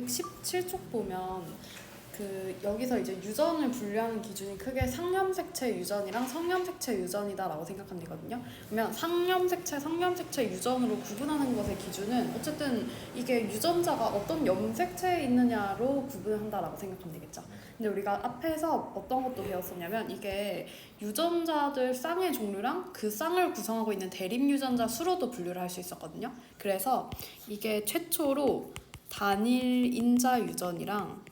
117쪽 보면 여기서 이제 유전을 분류하는 기준이 크게 상염색체 유전이랑 성염색체 유전이다라고 생각하면 되거든요. 그러면 상염색체, 성염색체 유전으로 구분하는 것의 기준은 어쨌든 이게 유전자가 어떤 염색체에 있느냐로 구분을 한다라고 생각하면 되겠죠. 근데 우리가 앞에서 어떤 것도 배웠었냐면 이게 유전자들 쌍의 종류랑 그 쌍을 구성하고 있는 대립 유전자 수로도 분류를 할 수 있었거든요. 그래서 이게 최초로 단일 인자 유전이랑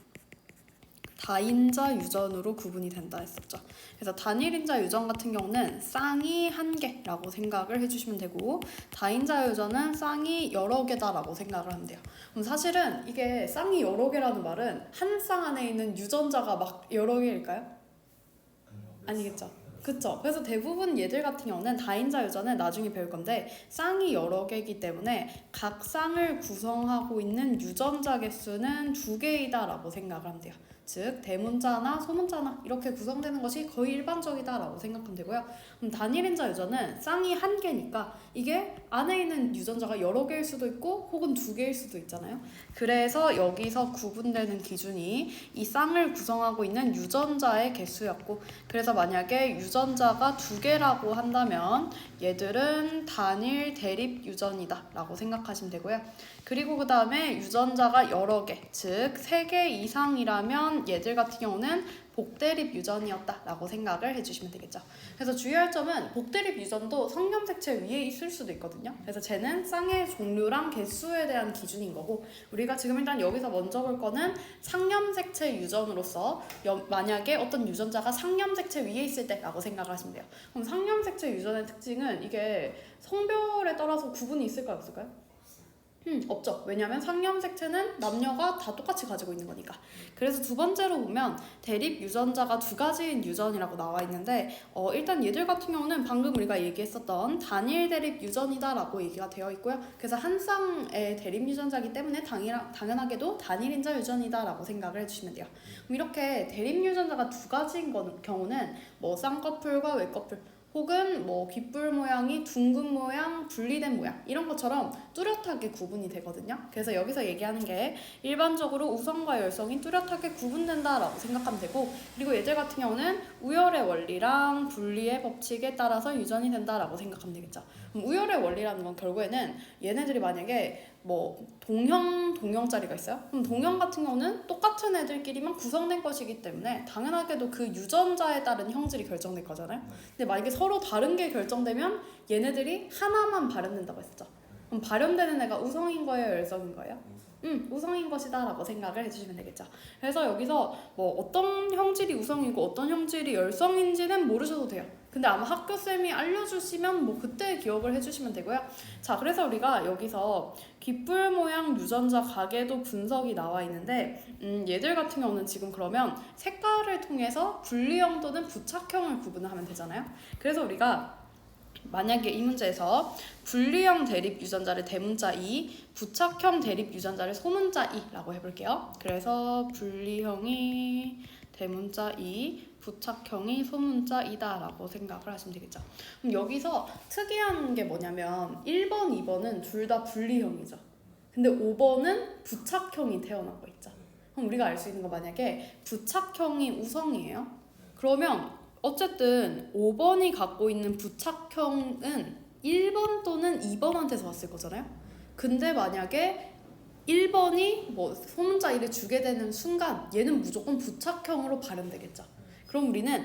다인자 유전으로 구분이 된다 했었죠. 그래서 단일인자 유전 같은 경우는 쌍이 한 개라고 생각을 해주시면 되고 다인자 유전은 쌍이 여러 개다라고 생각을 하면 돼요. 그럼 사실은 이게 쌍이 여러 개라는 말은 한 쌍 안에 있는 유전자가 막 여러 개일까요? 아니겠죠. 그쵸. 그래서 대부분 얘들 같은 경우는 다인자 유전은 나중에 배울 건데 쌍이 여러 개이기 때문에 각 쌍을 구성하고 있는 유전자 개수는 2개이다라고 생각을 하면 돼요. 즉 대문자나 소문자나 이렇게 구성되는 것이 거의 일반적이다라고 생각하면 되고요. 그럼 단일인자 유전은 쌍이 한 개니까 이게 안에 있는 유전자가 여러 개일 수도 있고 혹은 2개일 수도 있잖아요. 그래서 여기서 구분되는 기준이 이 쌍을 구성하고 있는 유전자의 개수였고 그래서 만약에 유전자가 2개라고 한다면 얘들은 단일 대립 유전이다 라고 생각하시면 되고요. 그리고 그 다음에 유전자가 여러 개, 즉 3개 이상이라면 얘들 같은 경우는 복대립 유전이었다 라고 생각을 해주시면 되겠죠. 그래서 주의할 점은 복대립 유전도 성염색체 위에 있을 수도 있거든요. 그래서 쟤는 쌍의 종류랑 개수에 대한 기준인 거고 우리가 지금 일단 여기서 먼저 볼 거는 상염색체 유전으로서 만약에 어떤 유전자가 상염색체 위에 있을 때 라고 생각을 하시면 돼요. 그럼 상염색체 유전의 특징은 이게 성별에 따라서 구분이 있을까요 없을까요? 없죠. 왜냐하면 상염색체는 남녀가 다 똑같이 가지고 있는 거니까. 그래서 두 번째로 보면 대립 유전자가 2가지인 유전이라고 나와 있는데 일단 얘들 같은 경우는 방금 우리가 얘기했었던 단일 대립 유전이다라고 얘기가 되어 있고요. 그래서 한 쌍의 대립 유전자이기 때문에 당연하게도 단일인자 유전이다라고 생각을 해주시면 돼요. 그럼 이렇게 대립 유전자가 2가지인 경우는 뭐 쌍꺼풀과 외꺼풀 혹은 뭐 귓불 모양이 둥근 모양, 분리된 모양 이런 것처럼 뚜렷하게 구분이 되거든요. 그래서 여기서 얘기하는 게 일반적으로 우성과 열성이 뚜렷하게 구분된다라고 생각하면 되고 그리고 얘들 같은 경우는 우열의 원리랑 분리의 법칙에 따라서 유전이 된다라고 생각하면 되겠죠. 그럼 우열의 원리라는 건 결국에는 얘네들이 만약에 뭐 동형짜리가 있어요? 그럼 동형 같은 경우는 똑같은 애들끼리만 구성된 것이기 때문에 당연하게도 그 유전자에 따른 형질이 결정될 거잖아요. 근데 만약에 서로 다른 게 결정되면 얘네들이 하나만 발현된다고 했었죠. 그럼 발현되는 애가 우성인 거예요? 열성인 거예요? 우성인 것이다 라고 생각을 해주시면 되겠죠. 그래서 여기서 뭐 어떤 형질이 우성이고 어떤 형질이 열성인지는 모르셔도 돼요. 근데 아마 학교쌤이 알려주시면 뭐 그때 기억을 해주시면 되고요. 자, 그래서 우리가 여기서 귓불 모양 유전자 가계도 분석이 나와 있는데 얘들 같은 경우는 지금 그러면 색깔을 통해서 분리형 또는 부착형을 구분을 하면 되잖아요. 그래서 우리가 만약에 이 문제에서 분리형 대립 유전자를 대문자 2, 부착형 대립 유전자를 소문자 2라고 해볼게요. 그래서 분리형이 대문자 2, 부착형이 소문자 2다 라고 생각을 하시면 되겠죠. 그럼 여기서 특이한 게 뭐냐면 1번, 2번은 둘 다 분리형이죠. 근데 5번은 부착형이 태어나고 있죠. 그럼 우리가 알 수 있는 거 만약에 부착형이 우성이에요. 그러면 어쨌든 5번이 갖고 있는 부착형은 1번 또는 2번한테서 왔을 거잖아요. 근데 만약에 1번이 뭐 소문자 1을 주게 되는 순간 얘는 무조건 부착형으로 발현되겠죠. 그럼 우리는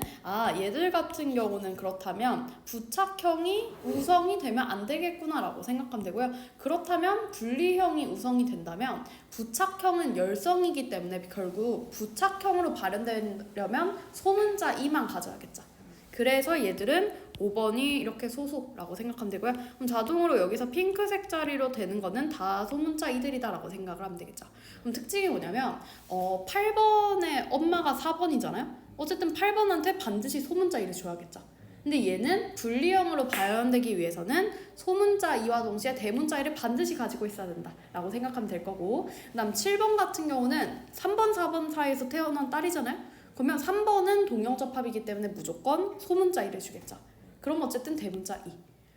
얘들 같은 경우는 그렇다면 부착형이 우성이 되면 안 되겠구나 라고 생각하면 되고요. 그렇다면 분리형이 우성이 된다면 부착형은 열성이기 때문에 결국 부착형으로 발현되려면 소문자 2만 가져야겠죠. 그래서 얘들은 5번이 이렇게 소수라고 생각하면 되고요. 그럼 자동으로 여기서 핑크색 자리로 되는 거는 다 소문자 2들이다 라고 생각을 하면 되겠죠. 그럼 특징이 뭐냐면 8번의 엄마가 4번이잖아요. 어쨌든 8번한테 반드시 소문자 1을 줘야겠죠. 근데 얘는 분리형으로 발현되기 위해서는 소문자 2와 동시에 대문자 1을 반드시 가지고 있어야 된다 라고 생각하면 될 거고 그 다음 7번 같은 경우는 3번, 4번 사이에서 태어난 딸이잖아요. 그러면 3번은 동형접합이기 때문에 무조건 소문자 1을 주겠죠. 그럼 어쨌든 대문자 2.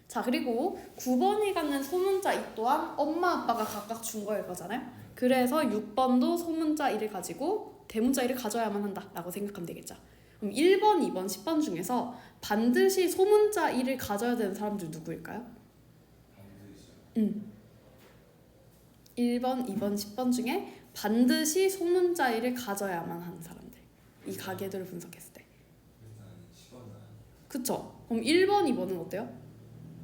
자, 그리고 9번이 갖는 소문자 2 또한 엄마, 아빠가 각각 준 거일 거잖아요. 그래서 6번도 소문자 1을 가지고 대문자 1을 가져야만 한다라고 생각하면 되겠죠. 그럼 1번, 2번, 10번 중에서 반드시 소문자 1을 가져야 되는 사람들 누구일까요? 1번, 2번, 10번 중에 반드시 소문자 1을 가져야만 하는 사람들. 이 가계도를 분석했을 때. 일단 10번은 아니에요. 그쵸? 그럼 1번, 2번은 어때요?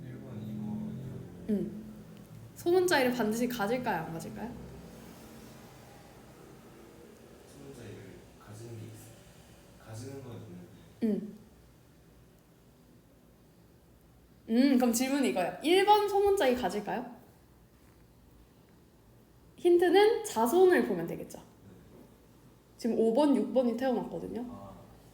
1번, 2번, 2번. 소문자 1을 반드시 가질까요? 안 가질까요? 소문자 1을 가지는 게 있어요. 가지는 건 있는데. 그럼 질문이 이거예요. 1번 소문자 2 가질까요? 힌트는 자손을 보면 되겠죠. 지금 5번, 6번이 태어났거든요.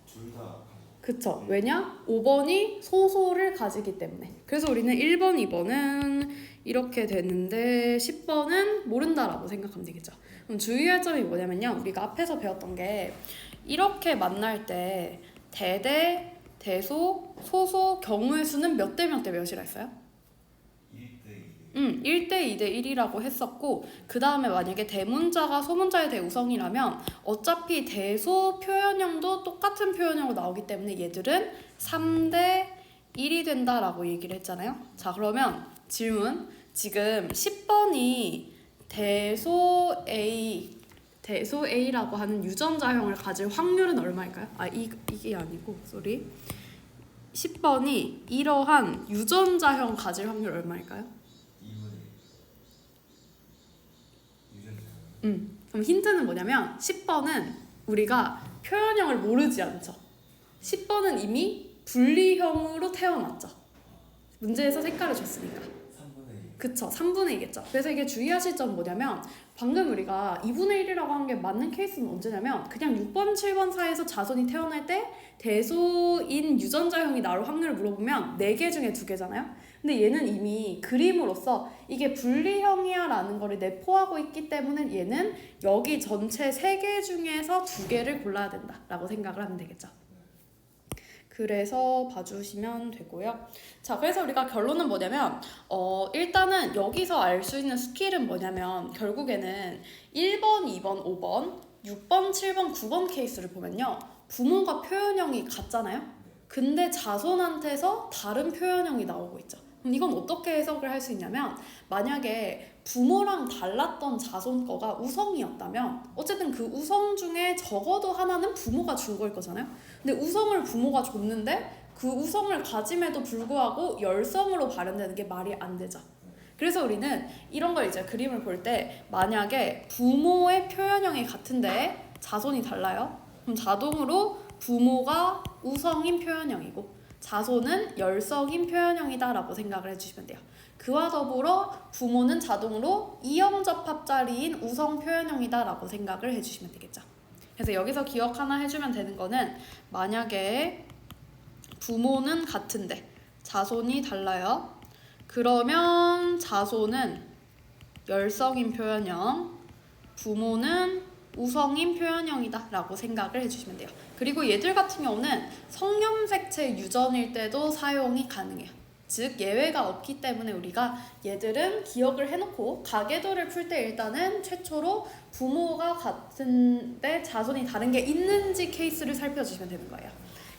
둘 다 가져. 그쵸? 왜냐? 5번이 소소를 가지기 때문에. 그래서 우리는 1번, 2번은 이렇게 되는데 10번은 모른다라고 생각하면 되겠죠. 그럼 주의할 점이 뭐냐면요. 우리가 앞에서 배웠던 게 이렇게 만날 때 대대, 대소, 소소 경우의 수는 몇 대 몇 대 몇이라 했어요? 1대 2. 1대 2대 1이라고 했었고 그 다음에 만약에 대문자가 소문자의 대우성이라면 어차피 대소 표현형도 똑같은 표현형으로 나오기 때문에 얘들은 3대 1이 된다라고 얘기를 했잖아요. 자 그러면 질문. 지금 10번이 대소 A라고 하는 유전자형을 가질 확률은 얼마일까요? 이게 아니고 쏘리. 10번이 이러한 유전자형 가질 확률 얼마일까요? 2분의 유전자. 그럼 힌트는 뭐냐면 10번은 우리가 표현형을 모르지 않죠. 10번은 이미 분리형으로 태어났죠. 문제에서 색깔을 줬으니까. 3분의 1. 그쵸, 3분의 2겠죠. 그래서 이게 주의하실 점은 뭐냐면 방금 우리가 2분의 1이라고 한 게 맞는 케이스는 언제냐면 그냥 6번, 7번 사이에서 자손이 태어날 때 대소인 유전자형이 나올 확률을 물어보면 4개 중에 2개잖아요. 근데 얘는 이미 그림으로써 이게 분리형이야 라는 거를 내포하고 있기 때문에 얘는 여기 전체 3개 중에서 2개를 골라야 된다라고 생각을 하면 되겠죠. 그래서 봐주시면 되고요. 자, 그래서 우리가 결론은 뭐냐면 일단은 여기서 알 수 있는 스킬은 뭐냐면 결국에는 1번, 2번, 5번, 6번, 7번, 9번 케이스를 보면요. 부모가 표현형이 같잖아요. 근데 자손한테서 다른 표현형이 나오고 있죠. 그럼 이건 어떻게 해석을 할 수 있냐면 만약에 부모랑 달랐던 자손 거가 우성이었다면 어쨌든 그 우성 중에 적어도 하나는 부모가 준 거일 거잖아요. 근데 우성을 부모가 줬는데 그 우성을 가짐에도 불구하고 열성으로 발현되는 게 말이 안 되죠. 그래서 우리는 이런 걸 이제 그림을 볼 때 만약에 부모의 표현형이 같은데 자손이 달라요. 그럼 자동으로 부모가 우성인 표현형이고 자손은 열성인 표현형이다라고 생각을 해주시면 돼요. 그와 더불어 부모는 자동으로 이형접합자리인 우성 표현형이다라고 생각을 해주시면 되겠죠. 그래서 여기서 기억 하나 해주면 되는 거는 만약에 부모는 같은데 자손이 달라요. 그러면 자손은 열성인 표현형, 부모는 우성인 표현형이다 라고 생각을 해주시면 돼요. 그리고 얘들 같은 경우는 성염색체 유전일 때도 사용이 가능해요. 즉 예외가 없기 때문에 우리가 얘들은 기억을 해놓고 가계도를 풀 때 일단은 최초로 부모가 같은데 자손이 다른 게 있는지 케이스를 살펴주시면 되는 거예요.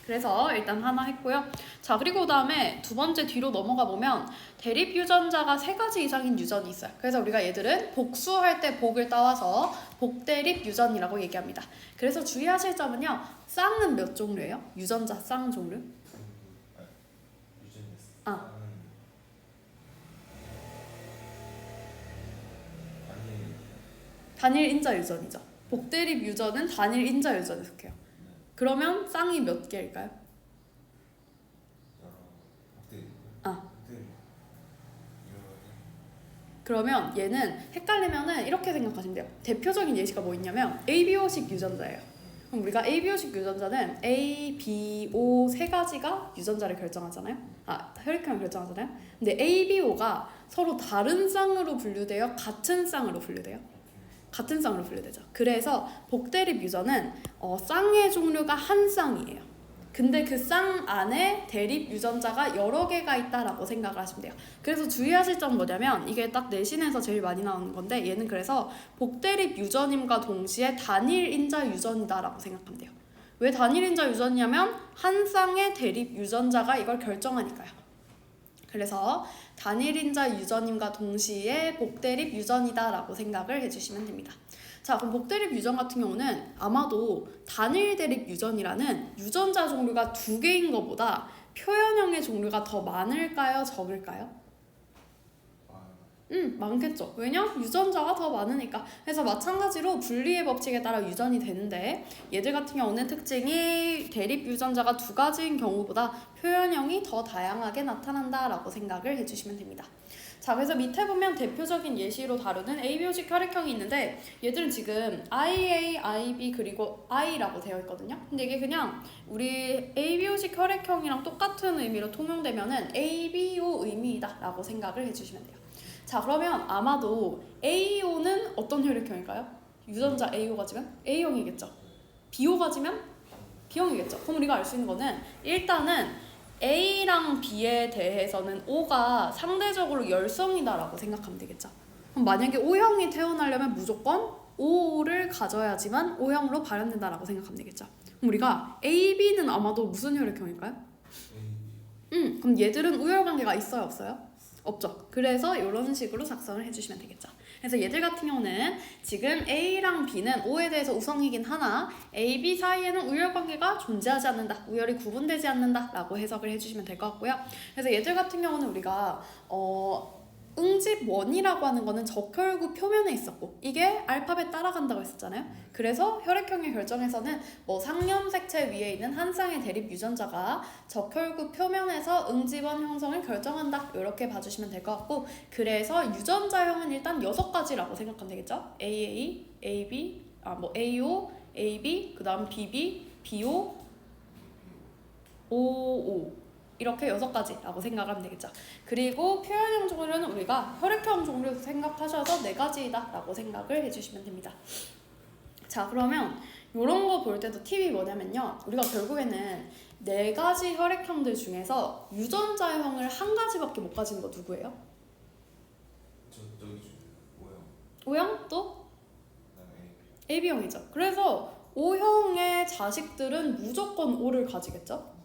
그래서 일단 하나 했고요. 자, 그리고 그다음에 두 번째 뒤로 넘어가 보면 대립 유전자가 3가지 이상인 유전이 있어요. 그래서 우리가 얘들은 복수할 때 복을 따와서 복대립 유전이라고 얘기합니다. 그래서 주의하실 점은요. 쌍은 몇 종류예요? 유전자 쌍 종류? 유전자 단일 인자 유전이죠. 복대립 유전은 단일 인자 유전에 속해요. 그러면 쌍이 몇 개일까요? 그러면 얘는 헷갈리면은 이렇게 생각하시면 돼요. 대표적인 예시가 뭐 있냐면 ABO식 유전자예요. 그럼 우리가 ABO식 유전자는 A, B, O 3가지가 유전자를 결정하잖아요. 혈액형을 결정하잖아요. 근데 ABO가 서로 다른 쌍으로 분류돼요? 같은 쌍으로 분류돼요? 같은 쌍으로 분류되죠. 그래서 복대립 유전은 쌍의 종류가 한 쌍이에요. 근데 그 쌍 안에 대립 유전자가 여러 개가 있다라고 생각을 하시면 돼요. 그래서 주의하실 점은 뭐냐면 이게 딱 내신에서 제일 많이 나오는 건데 얘는 그래서 복대립 유전임과 동시에 단일 인자 유전이다라고 생각하면 돼요. 왜 단일 인자 유전이냐면 한 쌍의 대립 유전자가 이걸 결정하니까요. 그래서 단일 인자 유전임과 동시에 복대립 유전이다라고 생각을 해주시면 됩니다. 자, 그럼 복대립 유전 같은 경우는 아마도 단일 대립 유전이라는 유전자 종류가 2개인 것보다 표현형의 종류가 더 많을까요? 적을까요? 많겠죠. 왜냐? 유전자가 더 많으니까. 그래서 마찬가지로 분리의 법칙에 따라 유전이 되는데 얘들 같은 경우는 특징이 대립 유전자가 2가지인 경우보다 표현형이 더 다양하게 나타난다라고 생각을 해주시면 됩니다. 자, 그래서 밑에 보면 대표적인 예시로 다루는 ABO식 혈액형이 있는데 얘들은 지금 IA, IB 그리고 I라고 되어 있거든요. 근데 이게 그냥 우리 ABO식 혈액형이랑 똑같은 의미로 통용되면은 ABO 의미이다 라고 생각을 해주시면 돼요. 자, 그러면 아마도 AO는 어떤 혈액형일까요? 유전자 AO 가지면 A형이겠죠. BO 가지면 B형이겠죠. 그럼 우리가 알 수 있는 거는 일단은 A랑 B에 대해서는 O가 상대적으로 열성이다라고 생각하면 되겠죠. 그럼 만약에 O형이 태어나려면 무조건 O를 가져야지만 O형으로 발현된다라고 생각하면 되겠죠. 그럼 우리가 A, B는 아마도 무슨 혈액형일까요? 그럼 얘들은 우열관계가 있어요, 없어요? 없죠. 그래서 이런 식으로 작성을 해주시면 되겠죠. 그래서 얘들 같은 경우는 지금 A랑 B는 O에 대해서 우성이긴 하나 A, B 사이에는 우열관계가 존재하지 않는다. 우열이 구분되지 않는다 라고 해석을 해주시면 될 것 같고요. 그래서 얘들 같은 경우는 우리가 응집원이라고 하는 거는 적혈구 표면에 있었고 이게 알파벳 따라간다고 했었잖아요. 그래서 혈액형의 결정에서는 뭐 상염색체 위에 있는 한 쌍의 대립 유전자가 적혈구 표면에서 응집원 형성을 결정한다. 이렇게 봐주시면 될 것 같고 그래서 유전자형은 일단 6가지라고 생각하면 되겠죠. AA, AB, AO, AB, 그 다음 BB, BO, OO 이렇게 6가지라고 생각하면 되겠죠. 그리고 표현형 종류는 우리가 혈액형 종류 생각하셔서 4가지이다 라고 생각을 해주시면 됩니다. 자, 그러면 이런 거 볼 때도 팁이 뭐냐면요. 우리가 결국에는 4가지 혈액형들 중에서 유전자형을 한 가지밖에 못 가지는 거 누구예요? 저기 뭐야? O형 또? 그다음에 AB형이죠. 그래서 O형의 자식들은 무조건 O를 가지겠죠.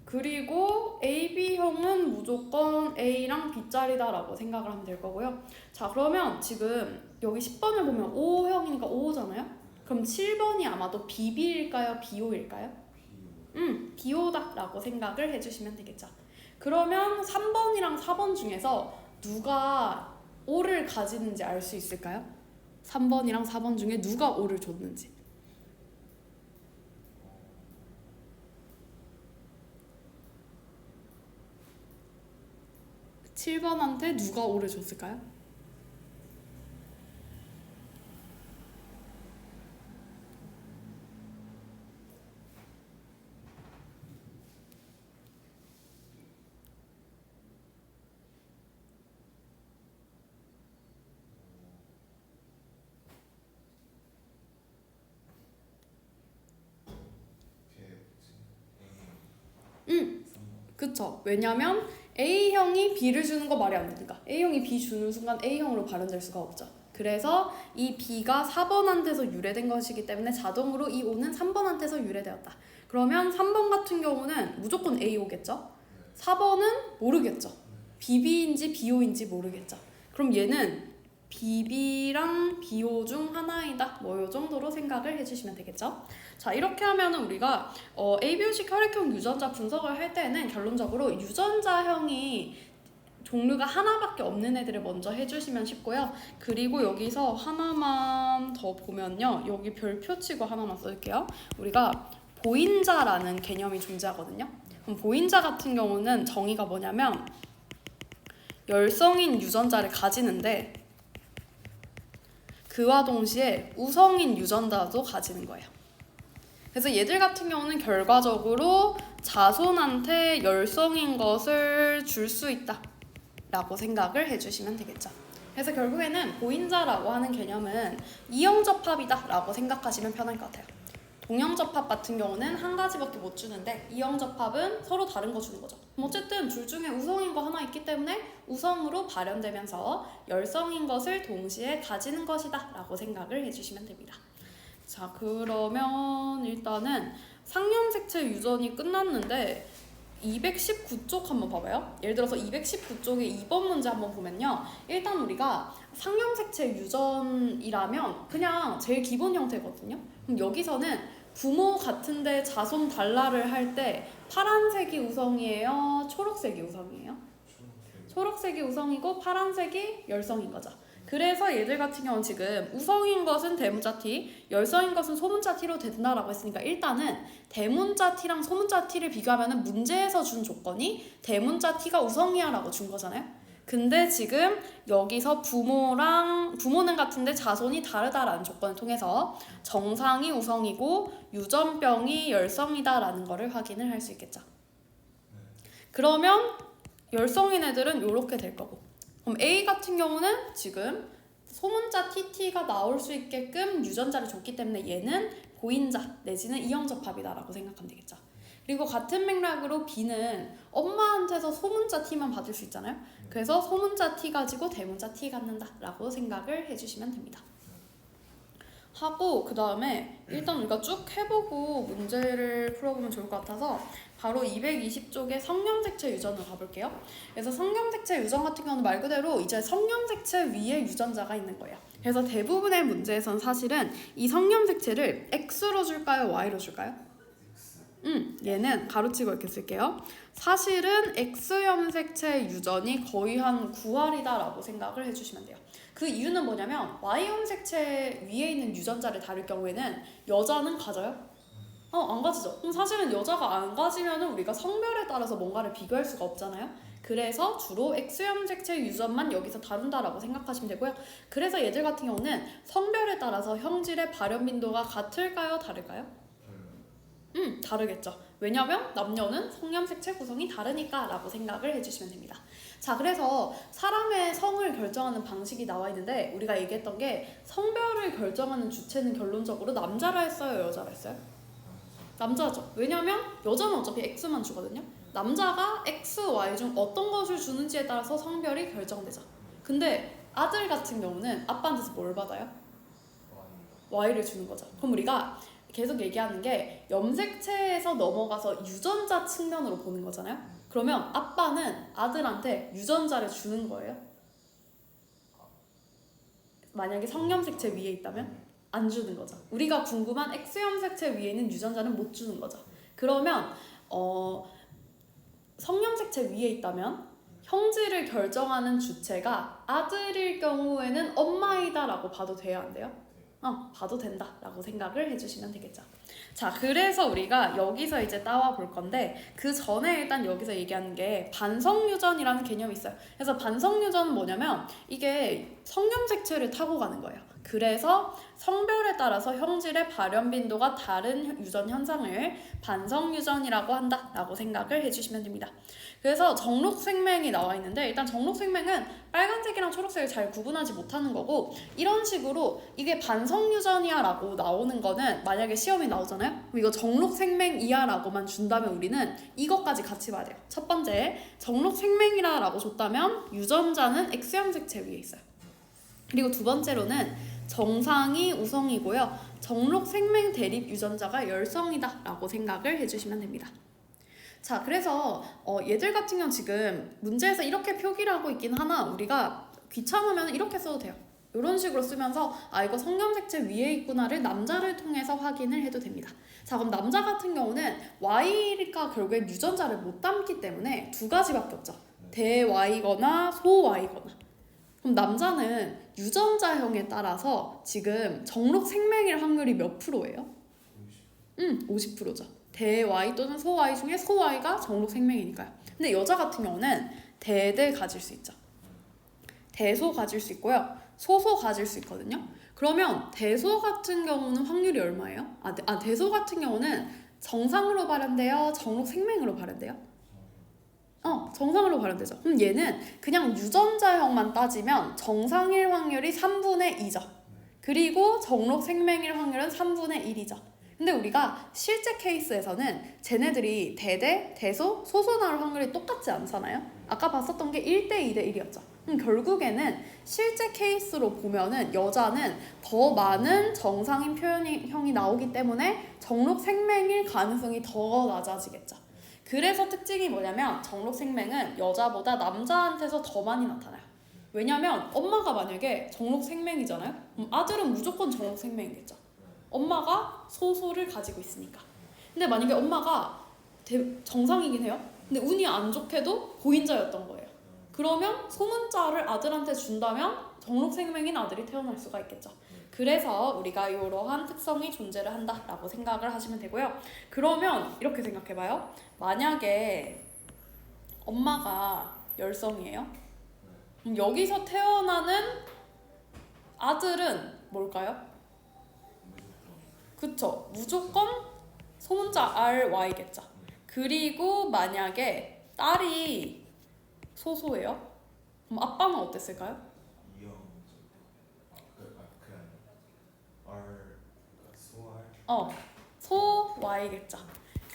그리고 AB형은 무조건 A랑 B짜리다 라고 생각을 하면 될 거고요. 자, 그러면 지금 여기 10번을 보면 O형이니까 O잖아요? 그럼 7번이 아마도 BB일까요? BO일까요? BO다 라고 생각을 해주시면 되겠죠. 그러면 3번이랑 4번 중에서 누가 O를 가지는지 알 수 있을까요? 3번이랑 4번 중에 누가 O를 줬는지. 7번한테 누가 O를 줬을까요? 그쵸. 왜냐면 A형이 B를 주는 거 말이 안 되니까. A형이 B 주는 순간 A형으로 발현될 수가 없죠. 그래서 이 B가 4번한테서 유래된 것이기 때문에 자동으로 이 O는 3번한테서 유래되었다. 그러면 3번 같은 경우는 무조건 AO겠죠. 4번은 모르겠죠. BB인지 BO인지 모르겠죠. 그럼 얘는 BB랑 BO 중 하나이다. 뭐 이 정도로 생각을 해주시면 되겠죠. 자, 이렇게 하면은 우리가 ABO식 혈액형 유전자 분석을 할 때는 결론적으로 유전자형이 종류가 하나밖에 없는 애들을 먼저 해주시면 쉽고요. 그리고 여기서 하나만 더 보면요. 여기 별표 치고 하나만 써줄게요. 우리가 보인자라는 개념이 존재하거든요. 그럼 보인자 같은 경우는 정의가 뭐냐면 열성인 유전자를 가지는데 그와 동시에 우성인 유전자도 가지는 거예요. 그래서 얘들 같은 경우는 결과적으로 자손한테 열성인 것을 줄 수 있다 라고 생각을 해주시면 되겠죠. 그래서 결국에는 보인자라고 하는 개념은 이형접합이다 라고 생각하시면 편할 것 같아요. 동형접합 같은 경우는 한 가지밖에 못 주는데 이형접합은 서로 다른 거 주는 거죠. 그럼 어쨌든 둘 중에 우성인 거 하나 있기 때문에 우성으로 발현되면서 열성인 것을 동시에 가지는 것이다 라고 생각을 해주시면 됩니다. 자, 그러면 일단은 상염색체 유전이 끝났는데 219쪽 한번 봐봐요. 예를 들어서 219쪽의 2번 문제 한번 보면요. 일단 우리가 상염색체 유전이라면 그냥 제일 기본 형태거든요. 그럼 여기서는 부모 같은데 자손 달라를 할 때 파란색이 우성이에요? 초록색이 우성이에요? 초록색이 우성이고 파란색이 열성인 거죠. 그래서 얘들 같은 경우는 지금 우성인 것은 대문자 T, 열성인 것은 소문자 T로 된다라고 했으니까 일단은 대문자 T랑 소문자 T를 비교하면 문제에서 준 조건이 대문자 T가 우성이야 라고 준 거잖아요. 근데 지금 여기서 부모는 같은데 자손이 다르다라는 조건을 통해서 정상이 우성이고 유전병이 열성이다 라는 거를 확인을 할 수 있겠죠. 그러면 열성인 애들은 이렇게 될 거고, 그럼 A 같은 경우는 지금 소문자 TT가 나올 수 있게끔 유전자를 줬기 때문에 얘는 고인자 내지는 이형접합이다라고 생각하면 되겠죠. 그리고 같은 맥락으로 B는 엄마한테서 소문자 T만 받을 수 있잖아요. 그래서 소문자 T 가지고 대문자 T 갖는다라고 생각을 해주시면 됩니다. 하고 그 다음에 일단 우리가 쭉 해보고 문제를 풀어보면 좋을 것 같아서 바로 220쪽의 성염색체 유전을 가볼게요. 그래서 성염색체 유전 같은 경우는 말 그대로 이제 성염색체 위에 유전자가 있는 거예요. 그래서 대부분의 문제에선 사실은 이 성염색체를 X로 줄까요? Y로 줄까요? 얘는 가로치고 이렇게 쓸게요. 사실은 X염색체 유전이 거의 한 9할이다 라고 생각을 해주시면 돼요. 그 이유는 뭐냐면 Y염색체 위에 있는 유전자를 다룰 경우에는 여자는 가져요? 안 가지죠. 그럼 사실은 여자가 안 가지면 우리가 성별에 따라서 뭔가를 비교할 수가 없잖아요. 그래서 주로 X염색체 유전만 여기서 다룬다라고 생각하시면 되고요. 그래서 얘들 같은 경우는 성별에 따라서 형질의 발현 빈도가 같을까요? 다를까요? 다르겠죠. 왜냐면 남녀는 성염색체 구성이 다르니까 라고 생각을 해주시면 됩니다. 자, 그래서 사람의 성을 결정하는 방식이 나와 있는데 우리가 얘기했던 게 성별을 결정하는 주체는 결론적으로 남자라 했어요? 여자라 했어요? 남자죠. 왜냐면 여자는 어차피 X만 주거든요. 남자가 X, Y 중 어떤 것을 주는지에 따라서 성별이 결정되죠. 근데 아들 같은 경우는 아빠한테서 뭘 받아요? Y를 주는 거죠. 그럼 우리가 계속 얘기하는 게 염색체에서 넘어가서 유전자 측면으로 보는 거잖아요. 그러면 아빠는 아들한테 유전자를 주는 거예요? 만약에 성염색체 위에 있다면? 안 주는 거죠. 우리가 궁금한 X염색체 위에 있는 유전자는 못 주는 거죠. 그러면 성염색체 위에 있다면 형질을 결정하는 주체가 아들일 경우에는 엄마이다 라고 봐도 돼요? 안 돼요? 봐도 된다 라고 생각을 해주시면 되겠죠. 자, 그래서 우리가 여기서 이제 따와 볼 건데 그 전에 일단 여기서 얘기하는 게 반성유전이라는 개념이 있어요. 그래서 반성유전은 뭐냐면 이게 성염색체를 타고 가는 거예요. 그래서 성별에 따라서 형질의 발현 빈도가 다른 유전 현상을 반성유전이라고 한다라고 생각을 해주시면 됩니다. 그래서 정록생맹이 나와 있는데 일단 정록생맹은 빨간색이랑 초록색을 잘 구분하지 못하는 거고 이런 식으로 이게 반성유전이야 라고 나오는 거는 만약에 시험이 나오잖아요? 그럼 이거 정록생맹이야 라고만 준다면 우리는 이것까지 같이 봐야 돼요. 첫 번째, 정록생맹이라 라고 줬다면 유전자는 X염색체 위에 있어요. 그리고 두 번째로는 정상이 우성이고요. 정록생맹 대립 유전자가 열성이다 라고 생각을 해주시면 됩니다. 자, 그래서 얘들 같은 경우는 지금 문제에서 이렇게 표기를 하고 있긴 하나 우리가 귀찮으면 이렇게 써도 돼요. 이런 식으로 쓰면서 이거 성염색체 위에 있구나를 남자를 통해서 확인을 해도 됩니다. 자, 그럼 남자 같은 경우는 Y가 결국에 유전자를 못 담기 때문에 두 가지밖에 없죠. 대-Y거나 소-Y거나. 그럼 남자는 유전자형에 따라서 지금 정록생맹일 확률이 몇 프로예요? 50%죠. 대-Y 또는 소-Y 중에 소-Y가 정록생맹이니까요. 근데 여자 같은 경우는 대 가질 수 있죠. 대소 가질 수 있고요. 소소 가질 수 있거든요. 그러면 대소 같은 경우는 확률이 얼마예요? 대소 같은 경우는 정상으로 발현돼요? 정록생맹으로 발현돼요? 정상으로 발현되죠. 그럼 얘는 그냥 유전자형만 따지면 정상일 확률이 3분의 2죠. 그리고 정록생맹일 확률은 3분의 1이죠. 근데 우리가 실제 케이스에서는 쟤네들이 대대, 대소, 소소 나올 확률이 똑같지 않잖아요. 아까 봤었던 게 1대 2대 1이었죠. 결국에는 실제 케이스로 보면은 여자는 더 많은 정상인 표현형이 나오기 때문에 정록 생맹일 가능성이 더 낮아지겠죠. 그래서 특징이 뭐냐면 정록 생맹은 여자보다 남자한테서 더 많이 나타나요. 왜냐면 엄마가 만약에 정록 생맹이잖아요. 그럼 아들은 무조건 정록 생맹이겠죠. 엄마가 소소를 가지고 있으니까. 근데 만약에 엄마가 정상이긴 해요. 근데 운이 안 좋게도 보인자였던 거예요. 그러면 소문자를 아들한테 준다면 정록 생맹인 아들이 태어날 수가 있겠죠. 그래서 우리가 이러한 특성이 존재를 한다라고 생각을 하시면 되고요. 그러면 이렇게 생각해봐요. 만약에 엄마가 열성이에요. 그럼 여기서 태어나는 아들은 뭘까요? 그쵸? 무조건 소문자 RY겠죠. 그리고 만약에 딸이 소소예요? 그럼 아빠는 어땠을까요? 이형 R 소R 소 Y겠죠.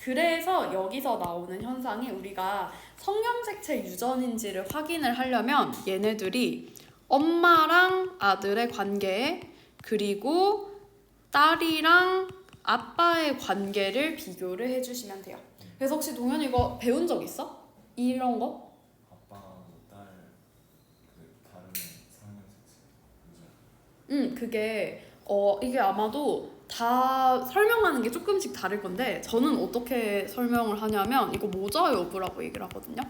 그래서 여기서 나오는 현상이 우리가 성염색체 유전인지를 확인을 하려면 얘네들이 엄마랑 아들의 관계 그리고 딸이랑 아빠의 관계를 비교를 해주시면 돼요. 그래서 혹시 동현이 이거 배운 적 있어? 이런 거? 아빠하고 딸그 다른 상형색체 그게 이게 아마도 다 설명하는 게 조금씩 다를 건데 저는 어떻게 설명을 하냐면 이거 모자 여부라고 얘기를 하거든요.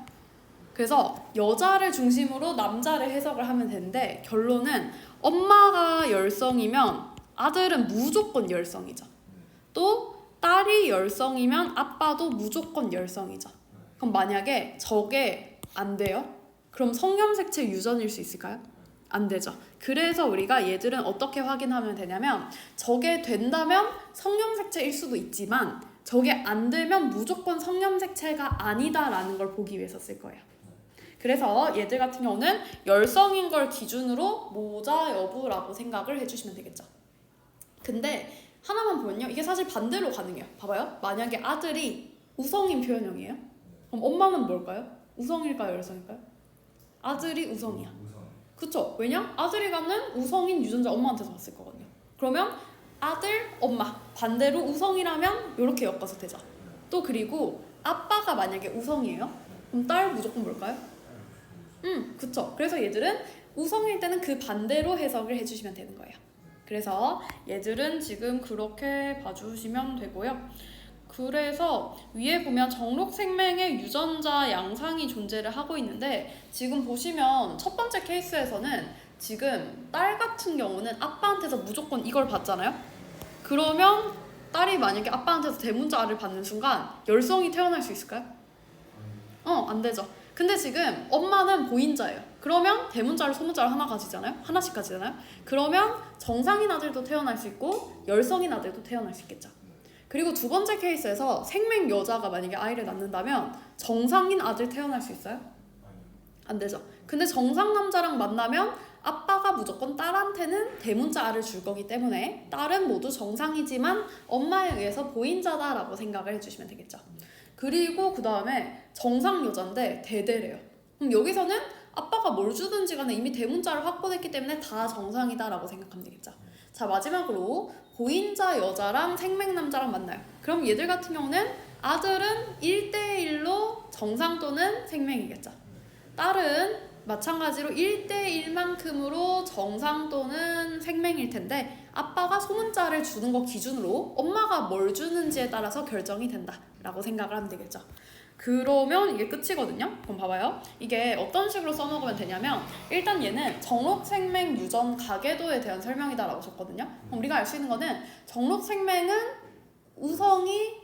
그래서 여자를 중심으로 남자를 해석을 하면 되는데 결론은 엄마가 열성이면 아들은 무조건 열성이죠. 또 딸이 열성이면 아빠도 무조건 열성이죠. 그럼 만약에 저게 안 돼요? 그럼 성염색체 유전일 수 있을까요? 안 되죠. 그래서 우리가 얘들은 어떻게 확인하면 되냐면 저게 된다면 성염색체일 수도 있지만 저게 안 되면 무조건 성염색체가 아니다라는 걸 보기 위해서 쓸 거예요. 그래서 얘들 같은 경우는 열성인 걸 기준으로 모자 여부라고 생각을 해주시면 되겠죠. 근데 하나만 보면요. 이게 사실 반대로 가능해요. 봐봐요. 만약에 아들이 우성인 표현형이에요. 그럼 엄마는 뭘까요? 우성일까요? 열성일까요? 아들이 우성이야. 그쵸? 왜냐? 아들이 갖는 우성인 유전자 엄마한테서 봤을 거거든요. 그러면 아들, 엄마 반대로 우성이라면 이렇게 엮어서 되죠. 또 그리고 아빠가 만약에 우성이에요. 그럼 딸 무조건 뭘까요? 그쵸? 그래서 얘들은 우성일 때는 그 반대로 해석을 해주시면 되는 거예요. 그래서 얘들은 지금 그렇게 봐주시면 되고요. 그래서 위에 보면 정록 생명의 유전자 양상이 존재를 하고 있는데 지금 보시면 첫 번째 케이스에서는 지금 딸 같은 경우는 아빠한테서 무조건 이걸 받잖아요. 그러면 딸이 만약에 아빠한테서 대문자 R을 받는 순간 열성이 태어날 수 있을까요? 안 되죠. 근데 지금 엄마는 보인자예요. 그러면 대문자를 소문자를 하나 가지잖아요. 하나씩 가지잖아요. 그러면 정상인 아들도 태어날 수 있고 열성인 아들도 태어날 수 있겠죠. 그리고 두 번째 케이스에서 생맹 여자가 만약에 아이를 낳는다면 정상인 아들 태어날 수 있어요? 안 되죠. 근데 정상 남자랑 만나면 아빠가 무조건 딸한테는 대문자 R을 줄 거기 때문에 딸은 모두 정상이지만 엄마에 의해서 보인자다라고 생각을 해주시면 되겠죠. 그리고 그 다음에 정상 여자인데 대대래요. 그럼 여기서는 아빠가 뭘 주든지 간에 이미 대문자를 확보했기 때문에 다 정상이다라고 생각하면 되겠죠. 자, 마지막으로 보인자 여자랑 생맹 남자랑 만나요. 그럼 얘들 같은 경우는 아들은 1대1로 정상 또는 생맹이겠죠. 딸은 마찬가지로 1대1만큼으로 정상 또는 생맹일 텐데 아빠가 소문자를 주는 거 기준으로 엄마가 뭘 주는지에 따라서 결정이 된다라고 생각을 하면 되겠죠. 그러면 이게 끝이거든요. 그럼 봐봐요. 이게 어떤 식으로 써먹으면 되냐면 일단 얘는 정록생맹 유전 가계도에 대한 설명이다라고 줬거든요. 그럼 우리가 알 수 있는 거는 정록생맹은 우성이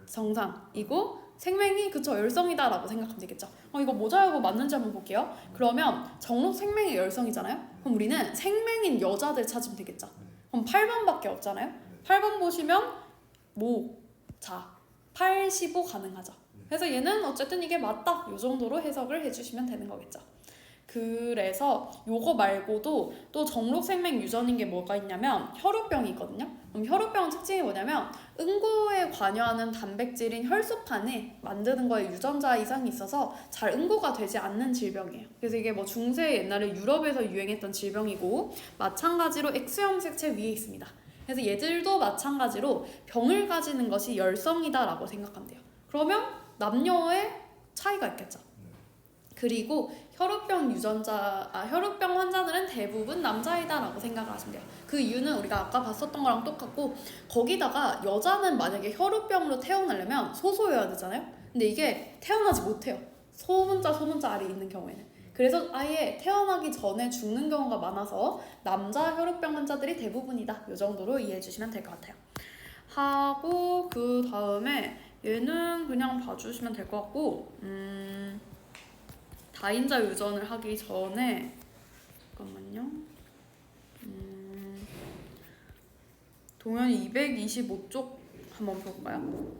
정상이고 생맹이 그쵸 열성이다라고 생각하면 되겠죠. 이거 모자이고 맞는지 한번 볼게요. 그러면 정록생맹이 열성이잖아요. 그럼 우리는 생맹인 여자들 찾으면 되겠죠. 그럼 8번밖에 없잖아요. 8번 보시면 모, 자, 8, 15 가능하죠. 그래서 얘는 어쨌든 이게 맞다 이 정도로 해석을 해주시면 되는 거겠죠. 그래서 요거 말고도 또 정록생맹 유전인 게 뭐가 있냐면 혈우병이 있거든요. 혈우병 특징이 뭐냐면 응고에 관여하는 단백질인 혈소판을 만드는 거에 유전자 이상이 있어서 잘 응고가 되지 않는 질병이에요. 그래서 이게 뭐 중세 옛날에 유럽에서 유행했던 질병이고 마찬가지로 X형 색채 위에 있습니다. 그래서 얘들도 마찬가지로 병을 가지는 것이 열성이다라고 생각하면 돼요. 그러면 남녀의 차이가 있겠죠. 그리고 혈우병 환자들은 대부분 남자이다라고 생각을 하시면 돼요. 그 이유는 우리가 아까 봤었던 거랑 똑같고 거기다가 여자는 만약에 혈우병으로 태어나려면 소소여야 되잖아요. 근데 이게 태어나지 못해요. 소문자 알이 있는 경우에는. 그래서 아예 태어나기 전에 죽는 경우가 많아서 남자 혈우병 환자들이 대부분이다. 이 정도로 이해해 주시면 될 것 같아요. 하고 그 다음에 얘는 그냥 봐주시면 될 것 같고 다인자 유전을 하기 전에 잠깐만요. 동현이 225쪽 한번 볼까요?